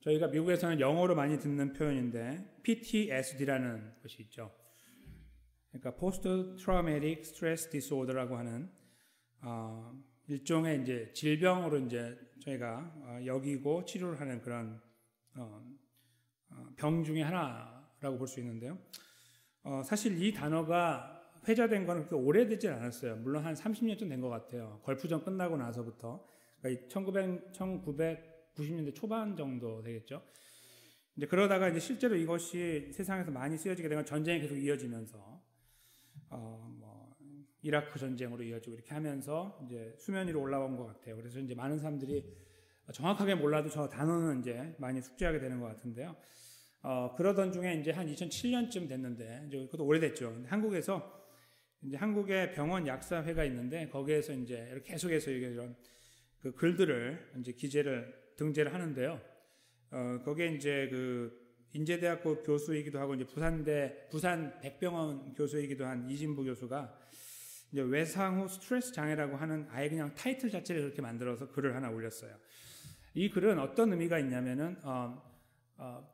저희가 미국에서는 영어로 많이 듣는 표현인데 PTSD라는 것이 있죠. 그러니까 Post Traumatic Stress Disorder라고 하는 일종의 이제 질병으로 이제 저희가 여기고 치료를 하는 그런 병 중에 하나라고 볼 수 있는데요. 사실 이 단어가 회자된 건 그렇게 오래되진 않았어요. 물론 한 30년쯤 된 것 같아요. 걸프전 끝나고 나서부터. 그러니까 1990년대 초반 정도 되겠죠. 이제 그러다가 이제 실제로 이것이 세상에서 많이 쓰여지게 된 건 전쟁이 계속 이어지면서, 이라크 전쟁으로 이어지고 이렇게 하면서 이제 수면 위로 올라온 것 같아요. 그래서 이제 많은 사람들이 정확하게 몰라도 저 단어는 이제 많이 숙지하게 되는 것 같은데요. 그러던 중에 이제 한 2007년쯤 됐는데, 이제 그것도 오래됐죠. 한국에서 이제 한국의 병원 약사회가 있는데 거기에서 이제 이렇게 계속해서 이런 그 글들을 이제 등재를 하는데요. 거기에 이제 그 인제대학교 교수이기도 하고 이제 부산 백병원 교수이기도 한 이진부 교수가 이제 외상 후 스트레스 장애라고 하는 아예 그냥 타이틀 자체를 그렇게 만들어서 글을 하나 올렸어요. 이 글은 어떤 의미가 있냐면은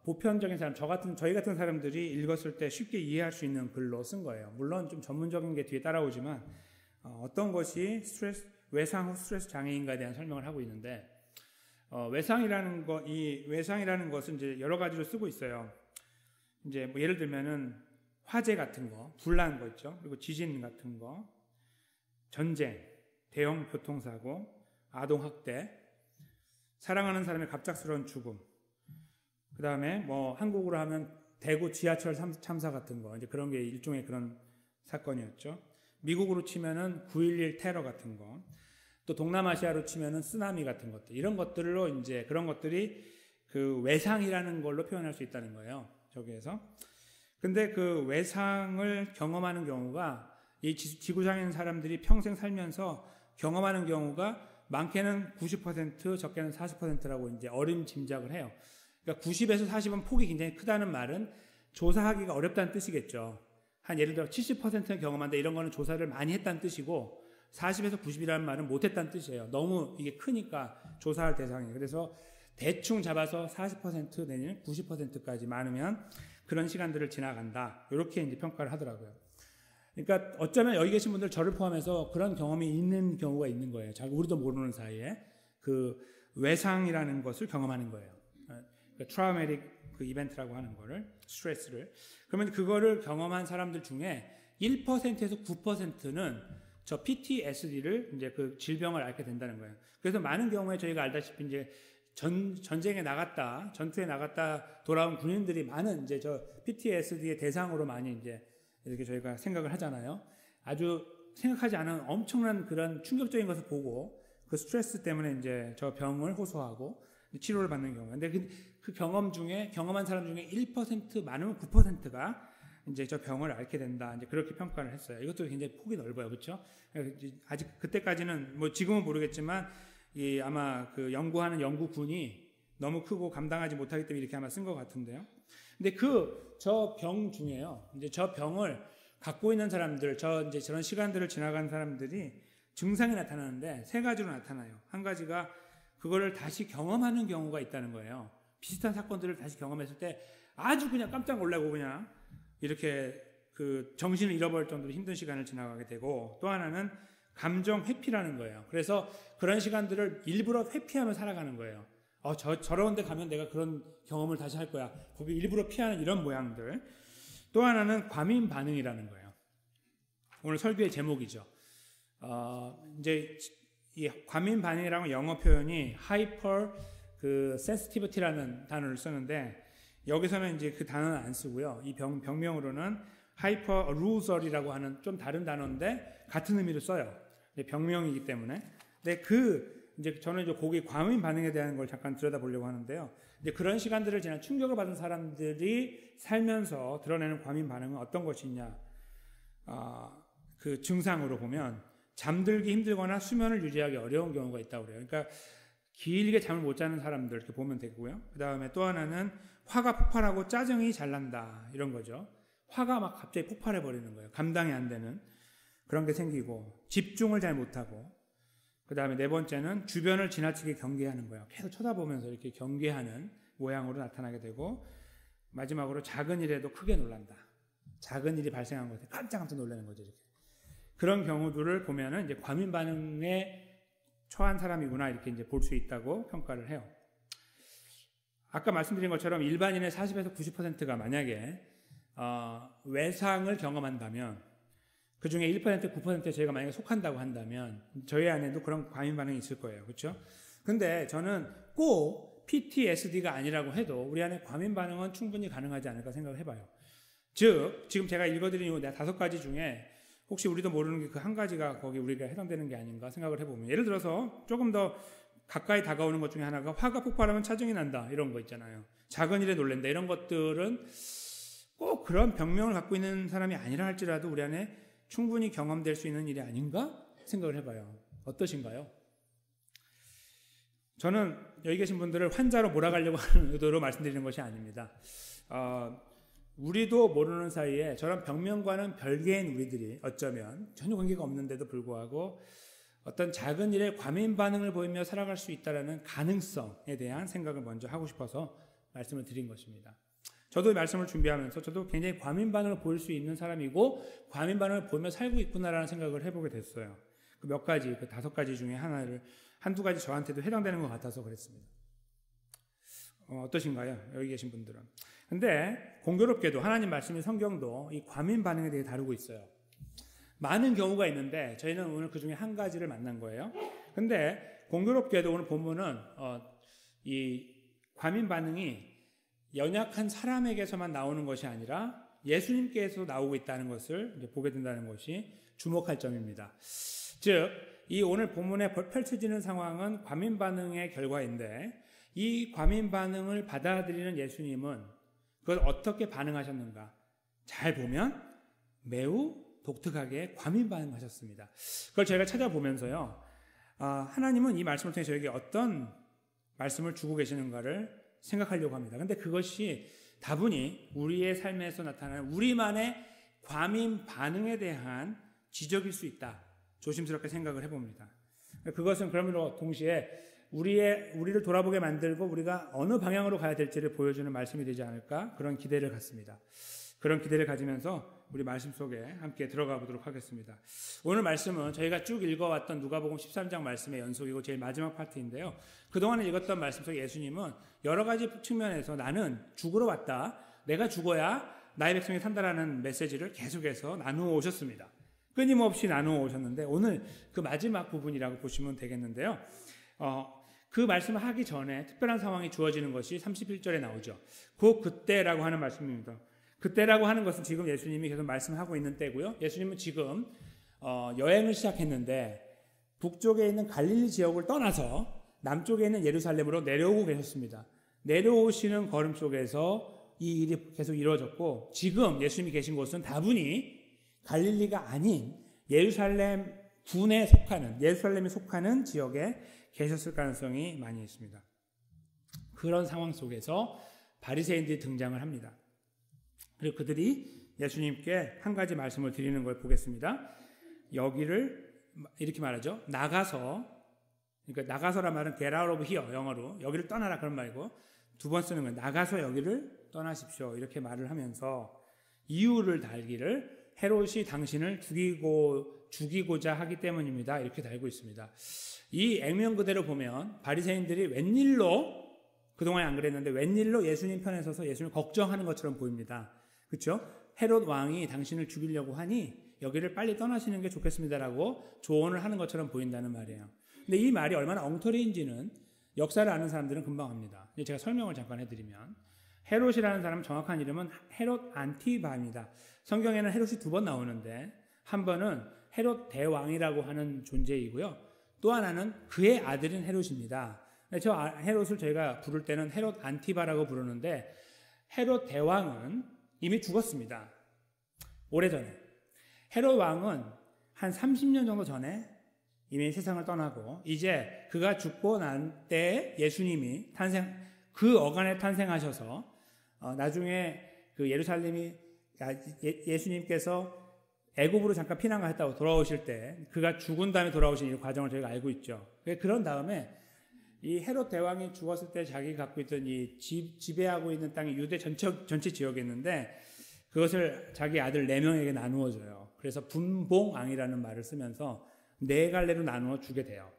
보편적인 사람, 저희 같은 사람들이 읽었을 때 쉽게 이해할 수 있는 글로 쓴 거예요. 물론 좀 전문적인 게 뒤에 따라오지만 어떤 것이 외상 후 스트레스 장애인가에 대한 설명을 하고 있는데, 외상이라는 것은 이제 여러 가지로 쓰고 있어요. 이제 뭐 예를 들면은 화재 같은 거, 불난 거 있죠. 그리고 지진 같은 거, 전쟁, 대형 교통사고, 아동학대, 사랑하는 사람의 갑작스러운 죽음, 그 다음에 뭐 한국으로 하면 대구 지하철 참사 같은 거, 이제 그런 게 일종의 그런 사건이었죠. 미국으로 치면은 9.11 테러 같은 거, 또 동남아시아로 치면은 쓰나미 같은 것들, 이런 것들로 이제 그런 것들이 그 외상이라는 걸로 표현할 수 있다는 거예요. 저기에서. 근데 그 외상을 경험하는 경우가 이 지구상에 사람들이 평생 살면서 경험하는 경우가 많게는 90%, 적게는 40%라고 이제 어림짐작을 해요. 그러니까 90에서 40은 폭이 굉장히 크다는 말은 조사하기가 어렵다는 뜻이겠죠. 한 예를 들어 70%는 경험한다, 이런 거는 조사를 많이 했다는 뜻이고, 40에서 90이라는 말은 못했다는 뜻이에요. 너무 이게 크니까 조사할 대상이. 그래서 대충 잡아서 40% 내지는 90%까지 많으면 그런 시간들을 지나간다, 이렇게 이제 평가를 하더라고요. 그러니까 어쩌면 여기 계신 분들 저를 포함해서 그런 경험이 있는 경우가 있는 거예요. 우리도 모르는 사이에 그 외상이라는 것을 경험하는 거예요. 트라우마틱 그 이벤트라고 하는 거를, 스트레스를. 그러면 그거를 경험한 사람들 중에 1%에서 9%는 저 PTSD를 이제 그 질병을 앓게 된다는 거예요. 그래서 많은 경우에 저희가 알다시피 이제 전투에 나갔다 돌아온 군인들이 많은 이제 저 PTSD의 대상으로 많이 이제 이렇게 저희가 생각을 하잖아요. 아주 생각하지 않은 엄청난 그런 충격적인 것을 보고 그 스트레스 때문에 이제 저 병을 호소하고 치료를 받는 경우. 근데 그 경험한 사람 중에 1% 많으면 9%가 이제 저 병을 앓게 된다, 이제 그렇게 평가를 했어요. 이것도 굉장히 폭이 넓어요, 그렇죠? 아직 그때까지는 뭐 지금은 모르겠지만 아마 그 연구하는 연구군이 너무 크고 감당하지 못하기 때문에 이렇게 아마 쓴 것 같은데요. 근데 저 병 중에요, 이제 저 병을 갖고 있는 사람들, 이제 저런 시간들을 지나간 사람들이 증상이 나타나는데 세 가지로 나타나요. 한 가지가 그거를 다시 경험하는 경우가 있다는 거예요. 비슷한 사건들을 다시 경험했을 때 아주 그냥 깜짝 놀라고 그냥 이렇게 그 정신을 잃어버릴 정도로 힘든 시간을 지나가게 되고, 또 하나는 감정 회피라는 거예요. 그래서 그런 시간들을 일부러 회피하며 살아가는 거예요. 저런 데 가면 내가 그런 경험을 다시 할 거야. 거기 일부러 피하는 이런 모양들. 또 하나는 과민 반응이라는 거예요. 오늘 설교의 제목이죠. 이제 이 과민 반응이라는 영어 표현이 hyper sensitivity라는 단어를 쓰는데, 여기서는 이제 그 단어는 안 쓰고요. 이 병명으로는 hyperarousal이라고 하는 좀 다른 단어인데 같은 의미로 써요. 병명이기 때문에. 근데 이제 저는 이제 거기 과민 반응에 대한 걸 잠깐 들여다보려고 하는데요. 이제 그런 시간들을 지난 충격을 받은 사람들이 살면서 드러내는 과민 반응은 어떤 것이 있냐? 그 증상으로 보면 잠들기 힘들거나 수면을 유지하기 어려운 경우가 있다고 그래요. 그러니까 길게 잠을 못 자는 사람들 이렇게 보면 되고요. 그 다음에 또 하나는 화가 폭발하고 짜증이 잘 난다, 이런 거죠. 화가 막 갑자기 폭발해 버리는 거예요. 감당이 안 되는 그런 게 생기고, 집중을 잘 못하고, 그 다음에 네 번째는 주변을 지나치게 경계하는 거예요. 계속 쳐다보면서 이렇게 경계하는 모양으로 나타나게 되고, 마지막으로 작은 일에도 크게 놀란다. 작은 일이 발생한 것에 깜짝 놀라는 거죠. 이렇게. 그런 경우들을 보면은 이제 과민 반응에 처한 사람이구나 이렇게 이제 볼 수 있다고 평가를 해요. 아까 말씀드린 것처럼 일반인의 40에서 90%가 만약에 외상을 경험한다면, 그 중에 1%, 9%에 저희가 만약에 속한다고 한다면 저희 안에도 그런 과민 반응이 있을 거예요. 그렇죠? 근데 저는 꼭 PTSD가 아니라고 해도 우리 안에 과민 반응은 충분히 가능하지 않을까 생각을 해봐요. 즉, 지금 제가 읽어드린 이 5가지 중에 혹시 우리도 모르는 게 그 한 가지가 거기 우리가 해당되는 게 아닌가 생각을 해보면, 예를 들어서 조금 더 가까이 다가오는 것 중에 하나가 화가 폭발하면 차증이 난다 이런 거 있잖아요. 작은 일에 놀란다 이런 것들은 꼭 그런 병명을 갖고 있는 사람이 아니라 할지라도 우리 안에 충분히 경험될 수 있는 일이 아닌가 생각을 해봐요. 어떠신가요? 저는 여기 계신 분들을 환자로 몰아가려고 하는 의도로 말씀드리는 것이 아닙니다. 우리도 모르는 사이에 저런 병명과는 별개인 우리들이 어쩌면 전혀 관계가 없는데도 불구하고 어떤 작은 일에 과민 반응을 보이며 살아갈 수 있다는 가능성에 대한 생각을 먼저 하고 싶어서 말씀을 드린 것입니다. 저도 이 말씀을 준비하면서 저도 굉장히 과민 반응을 보일 수 있는 사람이고 과민 반응을 보이며 살고 있구나라는 생각을 해보게 됐어요. 그 몇 가지, 그 5가지 중에 한두 가지 저한테도 해당되는 것 같아서 그랬습니다. 어떠신가요? 여기 계신 분들은. 근데 공교롭게도 하나님 말씀인 성경도 이 과민 반응에 대해 다루고 있어요. 많은 경우가 있는데 저희는 오늘 그 중에 한 가지를 만난 거예요. 근데 공교롭게도 오늘 본문은 이 과민 반응이 연약한 사람에게서만 나오는 것이 아니라 예수님께서 나오고 있다는 것을 이제 보게 된다는 것이 주목할 점입니다. 즉, 이 오늘 본문에 펼쳐지는 상황은 과민 반응의 결과인데 이 과민 반응을 받아들이는 예수님은 그걸 어떻게 반응하셨는가? 잘 보면 매우 독특하게 과민 반응하셨습니다. 그걸 저희가 찾아보면서요, 하나님은 이 말씀을 통해 저에게 어떤 말씀을 주고 계시는가를 생각하려고 합니다. 근데 그것이 다분히 우리의 삶에서 나타나는 우리만의 과민 반응에 대한 지적일 수 있다. 조심스럽게 생각을 해봅니다. 그것은 그러므로 동시에 우리를 돌아보게 만들고 우리가 어느 방향으로 가야 될지를 보여주는 말씀이 되지 않을까, 그런 기대를 갖습니다. 그런 기대를 가지면서 우리 말씀 속에 함께 들어가 보도록 하겠습니다. 오늘 말씀은 저희가 쭉 읽어왔던 누가복음 13장 말씀의 연속이고 제일 마지막 파트인데요. 그동안에 읽었던 말씀 속에 예수님은 여러 가지 측면에서 나는 죽으러 왔다, 내가 죽어야 나의 백성이 산다라는 메시지를 계속해서 나누어 오셨습니다. 끊임없이 나누어 오셨는데 오늘 그 마지막 부분이라고 보시면 되겠는데요. 그 말씀을 하기 전에 특별한 상황이 주어지는 것이 31절에 나오죠. 그때라고 하는 말씀입니다. 그때라고 하는 것은 지금 예수님이 계속 말씀하고 있는 때고요. 예수님은 지금 여행을 시작했는데 북쪽에 있는 갈릴리 지역을 떠나서 남쪽에 있는 예루살렘으로 내려오고 계셨습니다. 내려오시는 걸음 속에서 이 일이 계속 이루어졌고, 지금 예수님이 계신 곳은 다분히 갈릴리가 아닌 예루살렘이 속하는 지역에 계셨을 가능성이 많이 있습니다. 그런 상황 속에서 바리새인들이 등장을 합니다. 그리고 그들이 예수님께 한 가지 말씀을 드리는 걸 보겠습니다. 여기를 이렇게 말하죠. 그러니까 나가서란 말은 get out of here, 영어로 여기를 떠나라 그런 말이고, 두 번 쓰는 건 나가서 여기를 떠나십시오 이렇게 말을 하면서 이유를 달기를 헤롯이 당신을 죽이고자 하기 때문입니다 이렇게 달고 있습니다. 이 액면 그대로 보면 바리새인들이 웬일로, 그동안에 안 그랬는데 웬일로 예수님 편에 서서 예수님을 걱정하는 것처럼 보입니다. 그렇죠? 헤롯 왕이 당신을 죽이려고 하니 여기를 빨리 떠나시는 게 좋겠습니다라고 조언을 하는 것처럼 보인다는 말이에요. 근데 이 말이 얼마나 엉터리인지는 역사를 아는 사람들은 금방 압니다. 제가 설명을 잠깐 해드리면, 헤롯이라는 사람은 정확한 이름은 헤롯 안티바입니다. 성경에는 헤롯이 2번 나오는데 한 번은 헤롯 대왕이라고 하는 존재이고요. 또 하나는 그의 아들인 헤롯입니다. 저 헤롯을 저희가 부를 때는 헤롯 안티바라고 부르는데 헤롯 대왕은 이미 죽었습니다. 오래전에. 헤롯 왕은 한 30년 정도 전에 이미 세상을 떠나고 이제 그가 죽고 난 때에 예수님이 그 어간에 탄생하셔서 나중에 그 예수님께서 애굽으로 잠깐 피난가 했다고 돌아오실 때 그가 죽은 다음에 돌아오신 이 과정을 저희가 알고 있죠. 그런 다음에 이 헤롯 대왕이 죽었을 때 자기가 갖고 있던 이 지배하고 있는 땅이 유대 전체 지역이었는데 그것을 자기 아들 4명에게 나누어 줘요. 그래서 분봉왕이라는 말을 쓰면서 4갈래로 나누어 주게 돼요.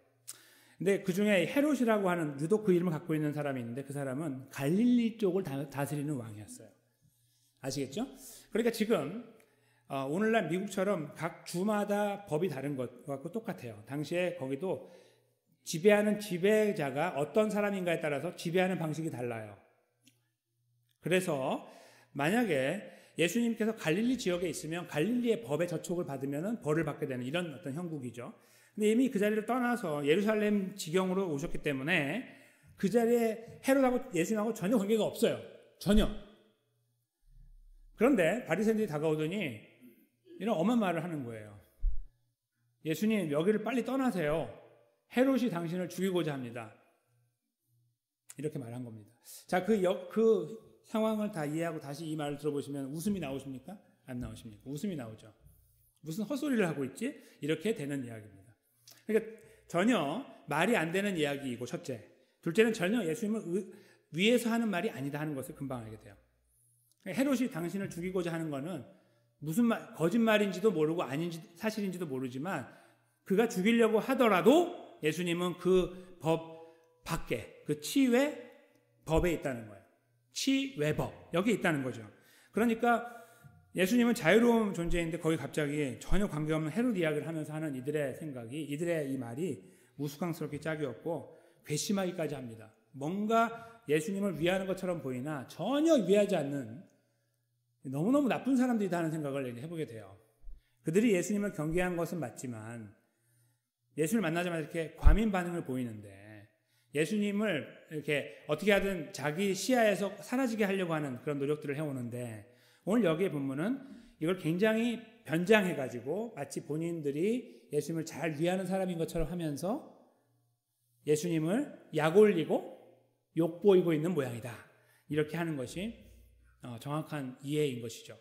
근데 그 중에 헤롯이라고 하는 유독 그 이름을 갖고 있는 사람이 있는데 그 사람은 갈릴리 쪽을 다스리는 왕이었어요. 아시겠죠? 그러니까 지금 오늘날 미국처럼 각 주마다 법이 다른 것과 똑같아요. 당시에 거기도 지배하는 지배자가 어떤 사람인가에 따라서 지배하는 방식이 달라요. 그래서 만약에 예수님께서 갈릴리 지역에 있으면 갈릴리의 법의 저촉을 받으면 벌을 받게 되는 이런 어떤 형국이죠. 근데 이미 그 자리를 떠나서 예루살렘 지경으로 오셨기 때문에 그 자리에 헤롯하고 예수님하고 전혀 관계가 없어요. 전혀. 그런데 바리새인들이 다가오더니 이런 엄한 말을 하는 거예요. 예수님 여기를 빨리 떠나세요. 헤롯이 당신을 죽이고자 합니다. 이렇게 말한 겁니다. 자, 그 상황을 다 이해하고 다시 이 말을 들어보시면 웃음이 나오십니까? 안 나오십니까? 웃음이 나오죠. 무슨 헛소리를 하고 있지? 이렇게 되는 이야기입니다. 그러니까 전혀 말이 안 되는 이야기이고 첫째. 둘째는 전혀 예수님을 위해서 하는 말이 아니다 하는 것을 금방 알게 돼요. 헤롯이 당신을 죽이고자 하는 것은 무슨 거짓말인지도 모르고 아닌지 사실인지도 모르지만 그가 죽이려고 하더라도 예수님은 그 법 밖에 그 치외 법에 있다는 거예요. 치외법 여기 있다는 거죠. 그러니까 예수님은 자유로운 존재인데 거기 갑자기 전혀 관계없는 헤롯 이야기를 하면서 하는 이들의 생각이 이들의 이 말이 우스꽝스럽게 짝이었고 괘씸하기까지 합니다. 뭔가 예수님을 위하는 것처럼 보이나 전혀 위하지 않는 너무너무 나쁜 사람들이다 하는 생각을 해보게 돼요. 그들이 예수님을 경계한 것은 맞지만 예수님을 만나자마자 이렇게 과민 반응을 보이는데 예수님을 이렇게 어떻게 하든 자기 시야에서 사라지게 하려고 하는 그런 노력들을 해오는데 오늘 여기에 본문은 이걸 굉장히 변장해가지고 마치 본인들이 예수님을 잘 위하는 사람인 것처럼 하면서 예수님을 약올리고 욕보이고 있는 모양이다. 이렇게 하는 것이 정확한 이해인 것이죠.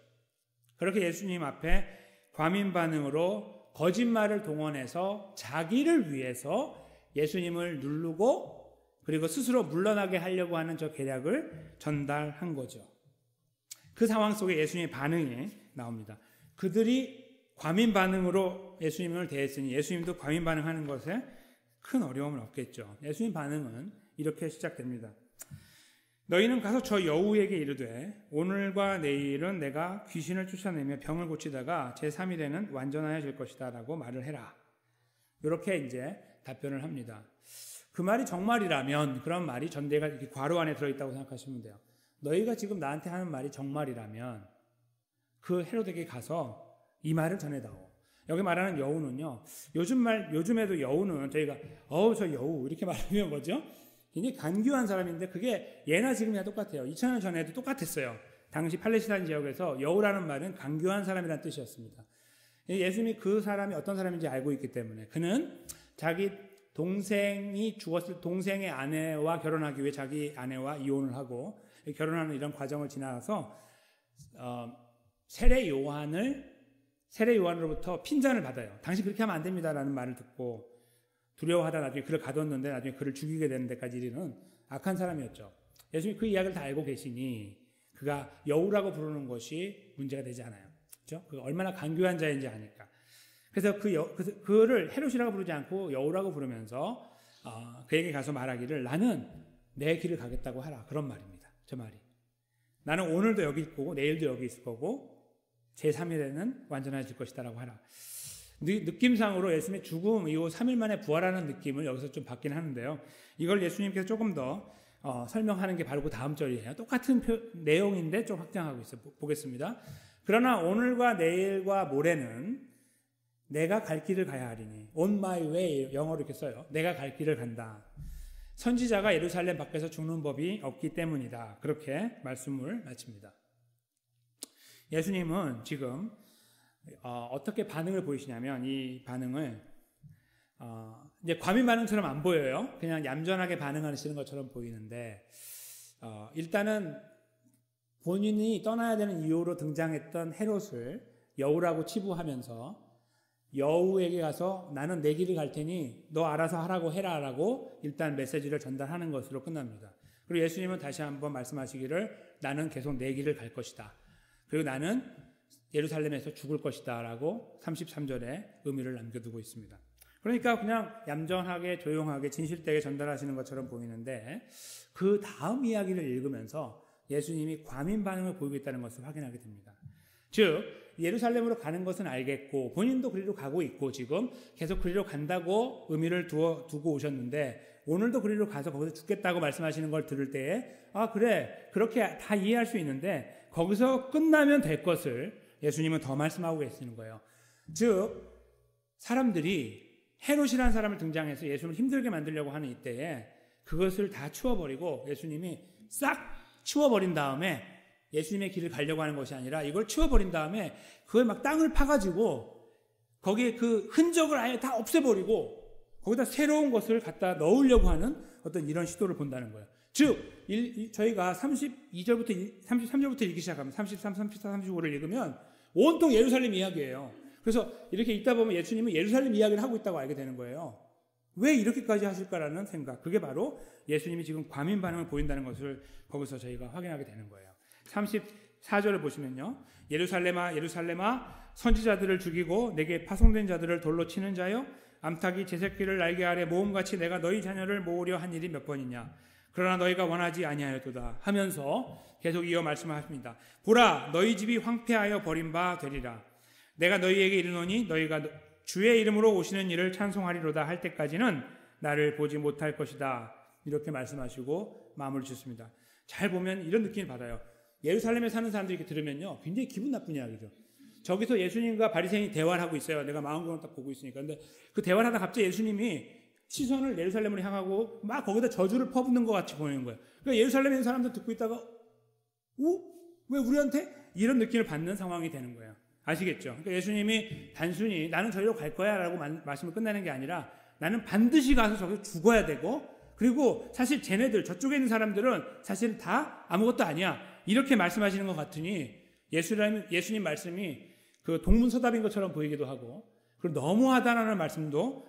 그렇게 예수님 앞에 과민 반응으로 거짓말을 동원해서 자기를 위해서 예수님을 누르고 그리고 스스로 물러나게 하려고 하는 저 계략을 전달한 거죠. 그 상황 속에 예수님의 반응이 나옵니다. 그들이 과민 반응으로 예수님을 대했으니 예수님도 과민 반응하는 것에 큰 어려움은 없겠죠. 예수님 반응은 이렇게 시작됩니다. 너희는 가서 저 여우에게 이르되 오늘과 내일은 내가 귀신을 쫓아내며 병을 고치다가 제3일에는 완전하여질 것이다 라고 말을 해라. 이렇게 이제 답변을 합니다. 그 말이 정말이라면 그런 말이 전대가 이렇게 괄호 안에 들어있다고 생각하시면 돼요. 너희가 지금 나한테 하는 말이 정말이라면 그 헤롯에게 가서 이 말을 전해다오. 여기 말하는 여우는요. 요즘에도 여우는 저희가 저 여우 이렇게 말하면 뭐죠? 굉장히 간교한 사람인데 그게 예나 지금이나 똑같아요. 2000년 전에도 똑같았어요. 당시 팔레스타인 지역에서 여우라는 말은 간교한 사람이라는 뜻이었습니다. 예수님이 그 사람이 어떤 사람인지 알고 있기 때문에 그는 자기 동생이 죽었을 동생의 아내와 결혼하기 위해 자기 아내와 이혼을 하고 결혼하는 이런 과정을 지나서 세례 요한으로부터 핀잔을 받아요. 당신 그렇게 하면 안 됩니다라는 말을 듣고 두려워하다 나중에 그를 가뒀는데 나중에 그를 죽이게 되는 데까지 이르는 악한 사람이었죠. 예수님이 그 이야기를 다 알고 계시니 그가 여우라고 부르는 것이 문제가 되지 않아요. 그렇죠? 그가 얼마나 간교한 자인지 아니까. 그래서 그를 헤롯이라고 부르지 않고 여우라고 부르면서 그에게 가서 말하기를 나는 내 길을 가겠다고 하라. 그런 말입니다. 저 말이. 나는 오늘도 여기 있을 거고 내일도 여기 있을 거고 제3일에는 완전해질 것이다 라고 하라. 느낌상으로 예수님의 죽음 이후 3일 만에 부활하는 느낌을 여기서 좀 받긴 하는데요. 이걸 예수님께서 조금 더 설명하는 게 바로 그 다음 절이에요. 똑같은 내용인데 좀 확장하고 있어요. 보겠습니다. 그러나 오늘과 내일과 모레는 내가 갈 길을 가야 하리니 on my way 영어로 이렇게 써요. 내가 갈 길을 간다. 선지자가 예루살렘 밖에서 죽는 법이 없기 때문이다. 그렇게 말씀을 마칩니다. 예수님은 지금 어떻게 반응을 보이시냐면 이 반응을 이제 과민 반응처럼 안 보여요. 그냥 얌전하게 반응하시는 것처럼 보이는데 일단은 본인이 떠나야 되는 이유로 등장했던 헤롯을 여우라고 치부하면서 여우에게 가서 나는 내 길을 갈 테니 너 알아서 하라고 해라라고 일단 메시지를 전달하는 것으로 끝납니다. 그리고 예수님은 다시 한번 말씀하시기를 나는 계속 내 길을 갈 것이다. 그리고 나는 예루살렘에서 죽을 것이다 라고 33절에 의미를 남겨두고 있습니다. 그러니까 그냥 얌전하게 조용하게 진실되게 전달하시는 것처럼 보이는데 그 다음 이야기를 읽으면서 예수님이 과민 반응을 보이고 있다는 것을 확인하게 됩니다. 즉 예루살렘으로 가는 것은 알겠고 본인도 그리로 가고 있고 지금 계속 그리로 간다고 의미를 두고 오셨는데 오늘도 그리로 가서 거기서 죽겠다고 말씀하시는 걸 들을 때에 아 그래 그렇게 다 이해할 수 있는데 거기서 끝나면 될 것을 예수님은 더 말씀하고 계시는 거예요. 즉 사람들이 헤롯이라는 사람을 등장해서 예수님을 힘들게 만들려고 하는 이때에 그것을 다 치워버리고 예수님이 싹 치워버린 다음에 예수님의 길을 가려고 하는 것이 아니라 이걸 치워버린 다음에 그걸 막 땅을 파가지고 거기에 그 흔적을 아예 다 없애버리고 거기다 새로운 것을 갖다 넣으려고 하는 어떤 이런 시도를 본다는 거예요. 즉 저희가 32절부터 33절부터 읽기 시작하면 33, 34, 35를 읽으면 온통 예루살렘 이야기예요. 그래서 이렇게 읽다 보면 예수님은 예루살렘 이야기를 하고 있다고 알게 되는 거예요. 왜 이렇게까지 하실까라는 생각. 그게 바로 예수님이 지금 과민 반응을 보인다는 것을 거기서 저희가 확인하게 되는 거예요. 34절을 보시면요. 예루살렘아 예루살렘아 선지자들을 죽이고 내게 파송된 자들을 돌로 치는 자여 암탉이 제 새끼를 날개 아래 모음같이 내가 너희 자녀를 모으려 한 일이 몇 번이냐. 그러나 너희가 원하지 아니하였도다 하면서 계속 이어 말씀하십니다. 보라 너희 집이 황폐하여 버린 바 되리라. 내가 너희에게 이르노니 너희가 주의 이름으로 오시는 이를 찬송하리로다 할 때까지는 나를 보지 못할 것이다. 이렇게 말씀하시고 마무리 짓습니다. 잘 보면 이런 느낌을 받아요. 예루살렘에 사는 사람들이 이렇게 들으면요 굉장히 기분 나쁜 이야기죠. 저기서 예수님과 바리새인이 대화를 하고 있어요. 내가 마음으로 딱 보고 있으니까. 근데 그 대화를 하다 갑자기 예수님이 시선을 예루살렘으로 향하고 막 거기다 저주를 퍼붓는 것 같이 보이는 거예요. 그러니까 예루살렘에 있는 사람들 듣고 있다가 왜 우리한테? 이런 느낌을 받는 상황이 되는 거예요. 아시겠죠? 그러니까 예수님이 단순히 나는 저리로 갈 거야 라고 말씀을 끝내는 게 아니라 나는 반드시 가서 저기서 죽어야 되고 그리고 사실 쟤네들 저쪽에 있는 사람들은 사실 다 아무것도 아니야 이렇게 말씀하시는 것 같으니 예수님 말씀이 그 동문서답인 것처럼 보이기도 하고 그리고 너무하다라는 말씀도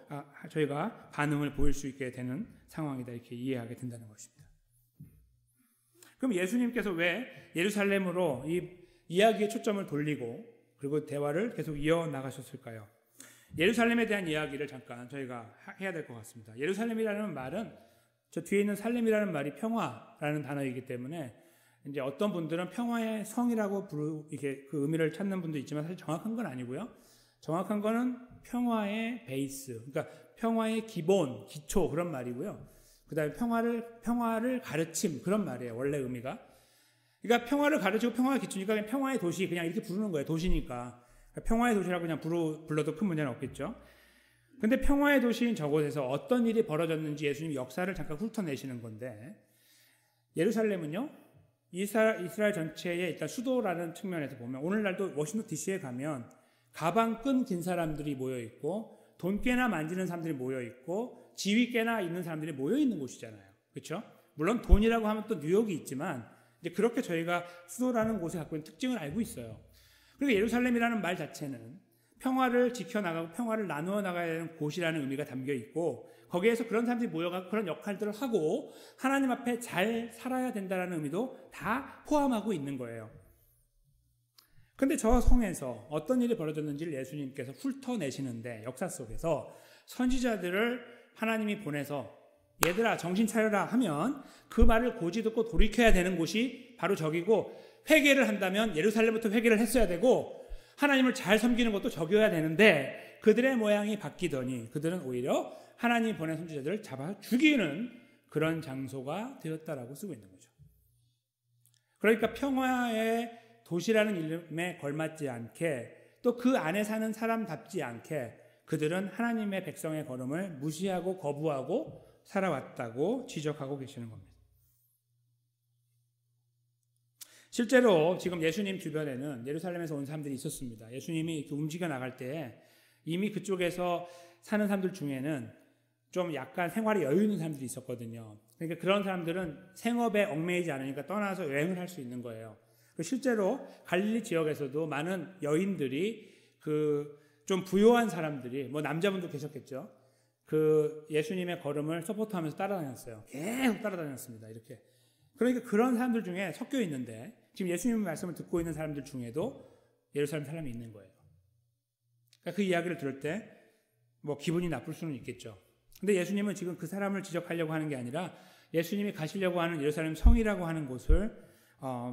저희가 반응을 보일 수 있게 되는 상황이다 이렇게 이해하게 된다는 것입니다. 그럼 예수님께서 왜 예루살렘으로 이 이야기의 초점을 돌리고 그리고 대화를 계속 이어나가셨을까요? 예루살렘에 대한 이야기를 잠깐 저희가 해야 될 것 같습니다. 예루살렘이라는 말은 저 뒤에 있는 살렘이라는 말이 평화라는 단어이기 때문에 이제 어떤 분들은 평화의 성이라고 이렇게 그 의미를 찾는 분도 있지만 사실 정확한 건 아니고요. 정확한 거는 평화의 베이스, 그러니까 평화의 기본, 기초 그런 말이고요. 그다음에 평화를 가르침 그런 말이에요. 원래 의미가. 그러니까 평화를 가르치고 평화가 기초니까 그냥 평화의 도시 그냥 이렇게 부르는 거예요. 도시니까. 그러니까 평화의 도시라고 그냥 불러도 큰 문제는 없겠죠. 근데 평화의 도시인 저곳에서 어떤 일이 벌어졌는지 예수님이 역사를 잠깐 훑어내시는 건데 예루살렘은요. 이스라엘 전체의 일단 수도라는 측면에서 보면 오늘날도 워싱턴 DC에 가면 가방 끈 긴 사람들이 모여 있고 돈 꽤나 만지는 사람들이 모여 있고 지위 꽤나 있는 사람들이 모여 있는 곳이잖아요. 그렇죠? 물론 돈이라고 하면 또 뉴욕이 있지만 이제 그렇게 저희가 수도라는 곳에 갖고 있는 특징을 알고 있어요. 그리고 예루살렘이라는 말 자체는 평화를 지켜나가고 평화를 나누어 나가야 되는 곳이라는 의미가 담겨 있고 거기에서 그런 사람들이 모여가 그런 역할들을 하고 하나님 앞에 잘 살아야 된다는 의미도 다 포함하고 있는 거예요. 근데 저 성에서 어떤 일이 벌어졌는지를 예수님께서 훑어내시는데 역사 속에서 선지자들을 하나님이 보내서 얘들아 정신 차려라 하면 그 말을 고지 듣고 돌이켜야 되는 곳이 바로 저기고 회개를 한다면 예루살렘부터 회개를 했어야 되고 하나님을 잘 섬기는 것도 저기여야 되는데 그들의 모양이 바뀌더니 그들은 오히려 하나님이 보낸 선지자들을 잡아 죽이는 그런 장소가 되었다라고 쓰고 있는 거죠. 그러니까 평화의 도시라는 이름에 걸맞지 않게 또 그 안에 사는 사람답지 않게 그들은 하나님의 백성의 걸음을 무시하고 거부하고 살아왔다고 지적하고 계시는 겁니다. 실제로 지금 예수님 주변에는 예루살렘에서 온 사람들이 있었습니다. 예수님이 이렇게 움직여 나갈 때 이미 그쪽에서 사는 사람들 중에는 좀 약간 생활에 여유 있는 사람들이 있었거든요. 그러니까 그런 사람들은 생업에 얽매이지 않으니까 떠나서 여행을 할 수 있는 거예요. 실제로 갈릴리 지역에서도 많은 여인들이 그 좀 부유한 사람들이, 뭐 남자분도 계셨겠죠. 그 예수님의 걸음을 서포트하면서 따라다녔어요. 계속 따라다녔습니다. 이렇게. 그러니까 그런 사람들 중에 섞여 있는데 지금 예수님의 말씀을 듣고 있는 사람들 중에도 예루살렘 사람이 있는 거예요. 그러니까 그 이야기를 들을 때 뭐 기분이 나쁠 수는 있겠죠. 근데 예수님은 지금 그 사람을 지적하려고 하는 게 아니라 예수님이 가시려고 하는 예루살렘 성이라고 하는 곳을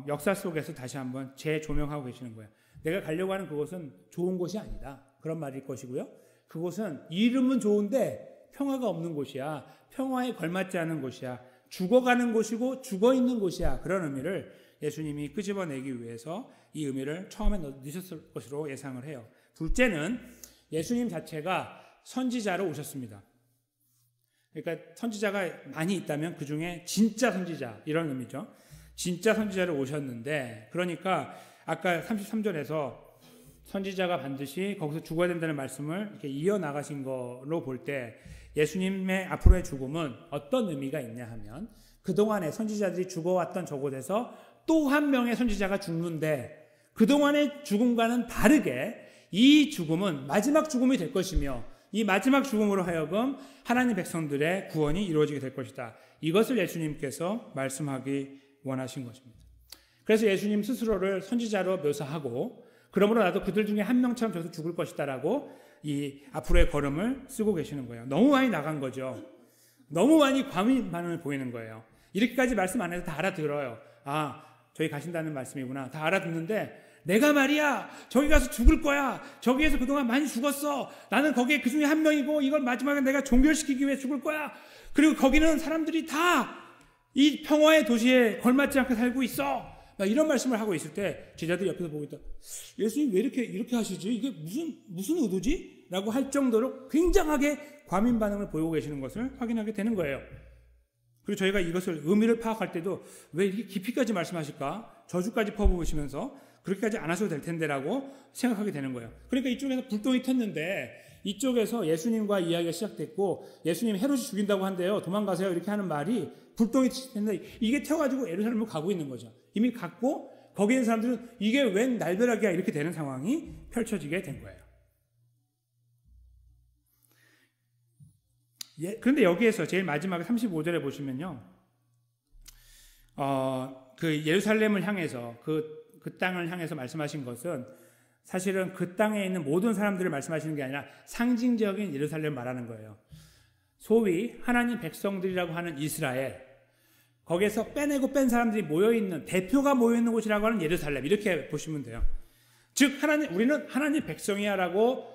역사 속에서 다시 한번 재조명하고 계시는 거예요. 내가 가려고 하는 그곳은 좋은 곳이 아니다. 그런 말일 것이고요. 그곳은 이름은 좋은데 평화가 없는 곳이야. 평화에 걸맞지 않은 곳이야. 죽어가는 곳이고 죽어있는 곳이야. 그런 의미를 예수님이 끄집어내기 위해서 이 의미를 처음에 넣으셨을 것으로 예상을 해요. 둘째는 예수님 자체가 선지자로 오셨습니다. 그러니까 선지자가 많이 있다면 그 중에 진짜 선지자 이런 의미죠. 진짜 선지자로 오셨는데 그러니까 아까 33절에서 선지자가 반드시 거기서 죽어야 된다는 말씀을 이렇게 이어나가신 걸로 볼 때 예수님의 앞으로의 죽음은 어떤 의미가 있냐 하면 그동안에 선지자들이 죽어왔던 저곳에서 또 한 명의 선지자가 죽는데 그동안의 죽음과는 다르게 이 죽음은 마지막 죽음이 될 것이며 이 마지막 죽음으로 하여금 하나님 백성들의 구원이 이루어지게 될 것이다. 이것을 예수님께서 말씀하기 원하신 것입니다. 그래서 예수님 스스로를 선지자로 묘사하고 그러므로 나도 그들 중에 한 명처럼 저도 죽을 것이다라고 이 앞으로의 걸음을 쓰고 계시는 거예요. 너무 많이 나간 거죠. 너무 많이 과민 반응을 보이는 거예요. 이렇게까지 말씀 안 해도 다 알아들어요. 아, 저희 가신다는 말씀이구나. 다 알아듣는데 내가 말이야 저기 가서 죽을 거야. 저기에서 그동안 많이 죽었어. 나는 거기에 그 중에 한 명이고 이걸 마지막에 내가 종결시키기 위해 죽을 거야. 그리고 거기는 사람들이 다 이 평화의 도시에 걸맞지 않게 살고 있어. 이런 말씀을 하고 있을 때 제자들이 옆에서 보고 있다. 예수님 왜 이렇게 하시지? 이게 무슨 의도지? 라고 할 정도로 굉장하게 과민 반응을 보이고 계시는 것을 확인하게 되는 거예요. 그리고 저희가 이것을 의미를 파악할 때도 왜 이렇게 깊이까지 말씀하실까? 저주까지 퍼부으시면서 그렇게까지 안 하셔도 될 텐데라고 생각하게 되는 거예요. 그러니까 이쪽에서 불똥이 텄는데 이쪽에서 예수님과 이야기가 시작됐고 예수님 헤롯이 죽인다고 한대요. 도망가세요. 이렇게 하는 말이 불똥이 텄는데 이게 튀어가지고 예루살렘으로 가고 있는 거죠. 이미 갔고 거기 있는 사람들은 이게 웬 날벼락이야 이렇게 되는 상황이 펼쳐지게 된 거예요. 그런데 여기에서 제일 마지막에 35절에 보시면요. 그 예루살렘을 향해서 그 땅을 향해서 말씀하신 것은 사실은 그 땅에 있는 모든 사람들을 말씀하시는 게 아니라 상징적인 예루살렘을 말하는 거예요. 소위 하나님 백성들이라고 하는 이스라엘, 거기에서 빼내고 뺀 사람들이 모여있는, 대표가 모여있는 곳이라고 하는 예루살렘, 이렇게 보시면 돼요. 즉 우리는 하나님 백성이야라고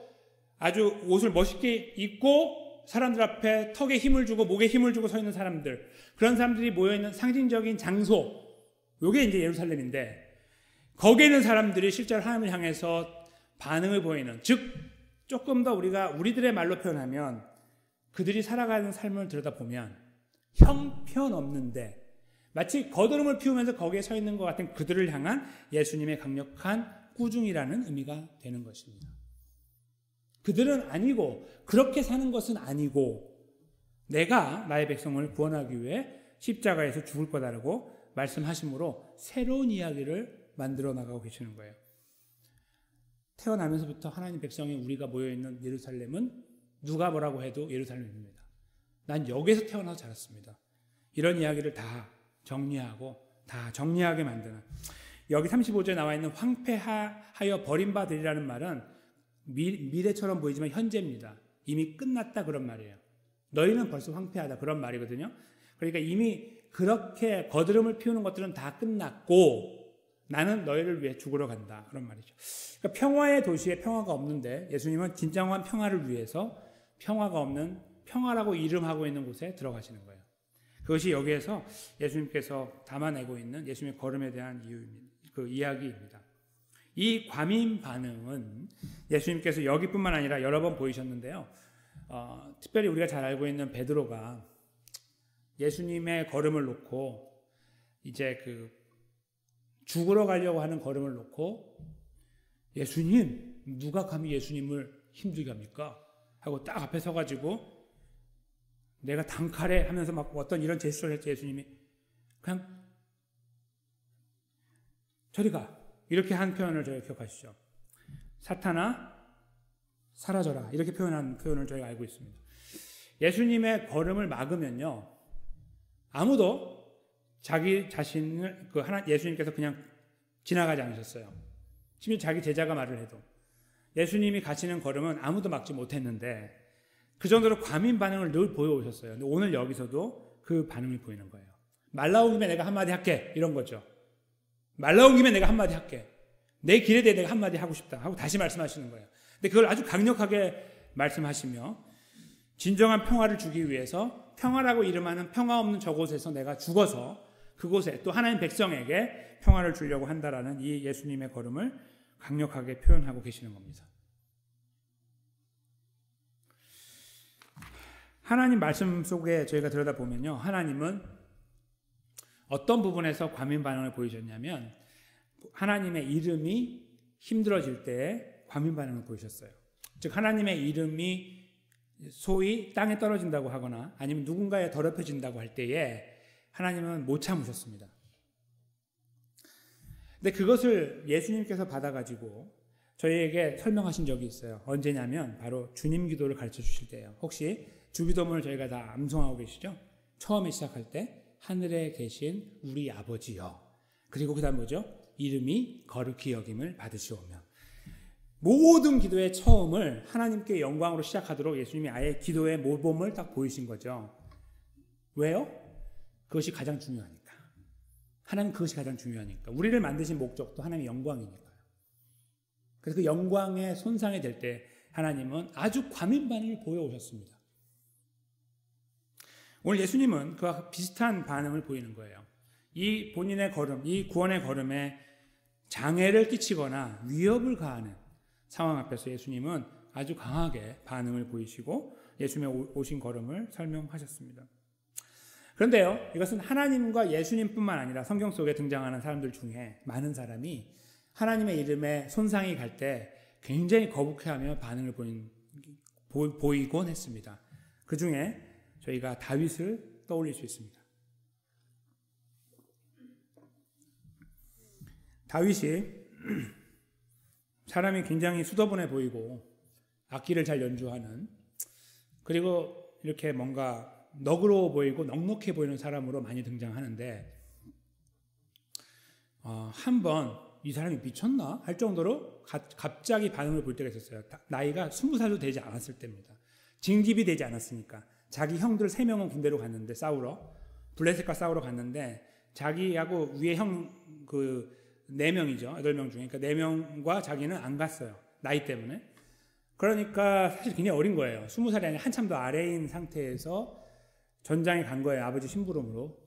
아주 옷을 멋있게 입고 사람들 앞에 턱에 힘을 주고 목에 힘을 주고 서 있는 사람들, 그런 사람들이 모여있는 상징적인 장소, 이게 이제 예루살렘인데 거기에 있는 사람들이 실제로 하나님을 향해서 반응을 보이는, 즉 조금 더 우리들의 말로 표현하면 그들이 살아가는 삶을 들여다보면 형편없는데 마치 거드름을 피우면서 거기에 서 있는 것 같은 그들을 향한 예수님의 강력한 꾸중이라는 의미가 되는 것입니다. 그들은 아니고 그렇게 사는 것은 아니고 내가 나의 백성을 구원하기 위해 십자가에서 죽을 거다라고 말씀하심으로 새로운 이야기를 만들어 나가고 계시는 거예요. 태어나면서부터 하나님 백성이 우리가 모여있는 예루살렘은 누가 뭐라고 해도 예루살렘입니다. 난 여기에서 태어나서 자랐습니다. 이런 이야기를 다 정리하고 다 정리하게 만드는, 여기 35절에 나와 있는 황폐하여 버림받으리라는 말은 미래처럼 보이지만 현재입니다. 이미 끝났다 그런 말이에요. 너희는 벌써 황폐하다 그런 말이거든요. 그러니까 이미 그렇게 거드름을 피우는 것들은 다 끝났고 나는 너희를 위해 죽으러 간다 그런 말이죠. 그러니까 평화의 도시에 평화가 없는데 예수님은 진정한 평화를 위해서 평화가 없는, 평화라고 이름하고 있는 곳에 들어가시는 거예요. 그것이 여기에서 예수님께서 담아내고 있는 예수님의 걸음에 대한 그 이야기입니다. 이 과민 반응은 예수님께서 여기뿐만 아니라 여러 번 보이셨는데요. 특별히 우리가 잘 알고 있는 베드로가 예수님의 걸음을 놓고 이제 그 죽으러 가려고 하는 걸음을 놓고 예수님, 누가 감히 예수님을 힘들게 합니까? 하고 딱 앞에 서가지고 내가 단칼에 하면서 막 어떤 이런 제스처를 했지. 예수님이 그냥 저리 가 이렇게 한 표현을 저희 기억하시죠. 사탄아 사라져라. 이렇게 표현한 표현을 저희가 알고 있습니다. 예수님의 걸음을 막으면요, 아무도 자기 자신을 예수님께서 그냥 지나가지 않으셨어요. 심지어 자기 제자가 말을 해도 예수님이 가시는 걸음은 아무도 막지 못했는데 그 정도로 과민 반응을 늘 보여오셨어요. 근데 오늘 여기서도 그 반응을 보이는 거예요. 말 나온 김에 내가 한마디 할게, 이런 거죠. 말 나온 김에 내가 한마디 할게, 내 길에 대해 내가 한마디 하고 싶다 하고 다시 말씀하시는 거예요. 근데 그걸 아주 강력하게 말씀하시며 진정한 평화를 주기 위해서 평화라고 이름하는 평화 없는 저곳에서 내가 죽어서 그곳에 또 하나님 백성에게 평화를 주려고 한다라는 이 예수님의 걸음을 강력하게 표현하고 계시는 겁니다. 하나님 말씀 속에 저희가 들여다보면요, 하나님은 어떤 부분에서 과민 반응을 보이셨냐면 하나님의 이름이 힘들어질 때에 과민 반응을 보이셨어요. 즉 하나님의 이름이 소위 땅에 떨어진다고 하거나 아니면 누군가에 더럽혀진다고 할 때에 하나님은 못 참으셨습니다. 근데 그것을 예수님께서 받아가지고 저희에게 설명하신 적이 있어요. 언제냐면 바로 주님 기도를 가르쳐 주실 때예요. 혹시 주기도문을 저희가 다 암송하고 계시죠? 처음에 시작할 때 하늘에 계신 우리 아버지여, 그리고 그 다음 뭐죠? 이름이 거룩히 여김을 받으시오며. 모든 기도의 처음을 하나님께 영광으로 시작하도록 예수님이 아예 기도의 모범을 딱 보이신 거죠. 왜요? 그것이 가장 중요하니까. 하나님 그것이 가장 중요하니까. 우리를 만드신 목적도 하나님의 영광이니까요. 그래서 그 영광의 손상이 될 때 하나님은 아주 과민 반응을 보여오셨습니다. 오늘 예수님은 그와 비슷한 반응을 보이는 거예요. 이 본인의 걸음, 이 구원의 걸음에 장애를 끼치거나 위협을 가하는 상황 앞에서 예수님은 아주 강하게 반응을 보이시고 예수님의 오신 걸음을 설명하셨습니다. 그런데요, 이것은 하나님과 예수님뿐만 아니라 성경 속에 등장하는 사람들 중에 많은 사람이 하나님의 이름에 손상이 갈 때 굉장히 거북해하며 반응을 보이곤 했습니다. 그 중에 저희가 다윗을 떠올릴 수 있습니다. 다윗이 사람이 굉장히 수더분해 보이고 악기를 잘 연주하는, 그리고 이렇게 뭔가 너그러워 보이고 넉넉해 보이는 사람으로 많이 등장하는데 한 번 이 사람이 미쳤나 할 정도로 갑자기 반응을 볼 때가 있었어요. 나이가 20살도 되지 않았을 때입니다. 징집이 되지 않았으니까. 자기 형들 3명은 군대로 갔는데 블레셋과 싸우러 갔는데 자기하고 위에 형 4명이죠. 8명 중에. 그러니까 4명과 자기는 안 갔어요. 나이 때문에. 그러니까 사실 굉장히 어린 거예요. 20살이 아니라 한참 더 아래인 상태에서 전장에 간 거예요. 아버지 심부름으로.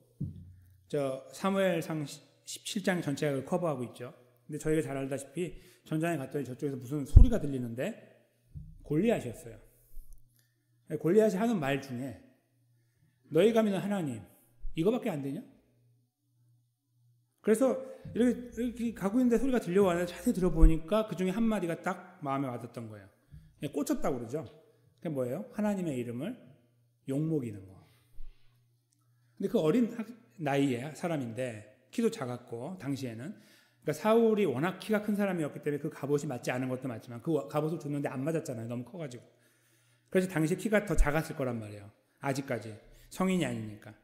사무엘상 17장 전체를 커버하고 있죠. 근데 저희가 잘 알다시피 전장에 갔더니 저쪽에서 무슨 소리가 들리는데 골리앗이었어요. 골리앗이 하는 말 중에 너희가 믿는 하나님 이거밖에 안 되냐? 그래서 이렇게 가고 있는데 소리가 들려왔는데 자세히 들어보니까 그 중에 한마디가 딱 마음에 와닿던 거예요. 꽂혔다고 그러죠. 그게 뭐예요? 하나님의 이름을 욕먹이는 거. 근데 그 어린 나이에 사람인데 키도 작았고 당시에는, 그러니까 사울이 워낙 키가 큰 사람이었기 때문에 그 갑옷이 맞지 않은 것도 맞지만 그 갑옷을 줬는데 안 맞았잖아요. 너무 커가지고. 그래서 당시 키가 더 작았을 거란 말이에요. 아직까지 성인이 아니니까.